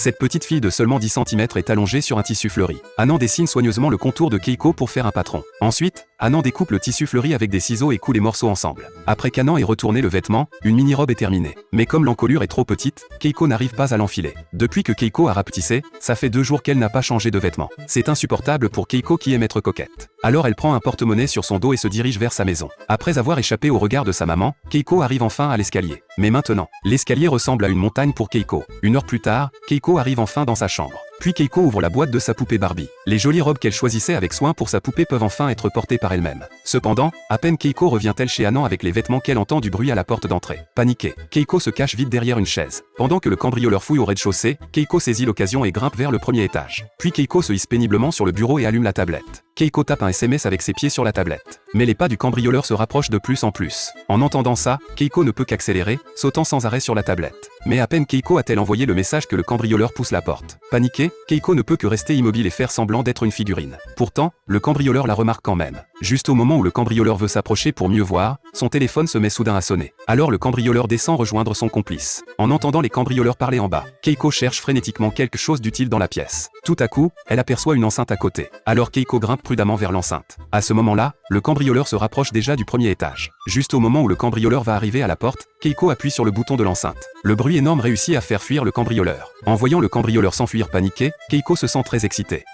Cette petite fille de seulement 10 cm est allongée sur un tissu fleuri. Anan dessine soigneusement le contour de Keiko pour faire un patron. Ensuite, Anan découpe le tissu fleuri avec des ciseaux et coud les morceaux ensemble. Après qu'Anan ait retourné le vêtement, une mini-robe est terminée. Mais comme l'encolure est trop petite, Keiko n'arrive pas à l'enfiler. Depuis que Keiko a rapetissé, ça fait 2 jours qu'elle n'a pas changé de vêtements. C'est insupportable pour Keiko qui aime être coquette. Alors elle prend un porte-monnaie sur son dos et se dirige vers sa maison. Après avoir échappé au regard de sa maman, Keiko arrive enfin à l'escalier. Mais maintenant, l'escalier ressemble à une montagne pour Keiko. 1 heure plus tard, Keiko arrive enfin dans sa chambre. Puis Keiko ouvre la boîte de sa poupée Barbie. Les jolies robes qu'elle choisissait avec soin pour sa poupée peuvent enfin être portées par elle-même. Cependant, à peine Keiko revient-elle chez Anan avec les vêtements qu'elle entend du bruit à la porte d'entrée. Paniquée, Keiko se cache vite derrière une chaise. Pendant que le cambrioleur fouille au rez-de-chaussée, Keiko saisit l'occasion et grimpe vers le premier étage. Puis Keiko se hisse péniblement sur le bureau et allume la tablette. Keiko tape un SMS avec ses pieds sur la tablette. Mais les pas du cambrioleur se rapprochent de plus en plus. En entendant ça, Keiko ne peut qu'accélérer, sautant sans arrêt sur la tablette. Mais à peine Keiko a-t-elle envoyé le message que le cambrioleur pousse la porte. Paniquée, Keiko ne peut que rester immobile et faire semblant d'être une figurine. Pourtant, le cambrioleur la remarque quand même. Juste au moment où le cambrioleur veut s'approcher pour mieux voir, son téléphone se met soudain à sonner. Alors le cambrioleur descend rejoindre son complice. En entendant les cambrioleurs parler en bas, Keiko cherche frénétiquement quelque chose d'utile dans la pièce. Tout à coup, elle aperçoit une enceinte à côté. Alors Keiko grimpe prudemment vers l'enceinte. À ce moment-là, le cambrioleur se rapproche déjà du premier étage. Juste au moment où le cambrioleur va arriver à la porte, Keiko appuie sur le bouton de l'enceinte. Le bruit énorme réussit à faire fuir le cambrioleur. En voyant le cambrioleur s'enfuir paniqué, Keiko se sent très excitée.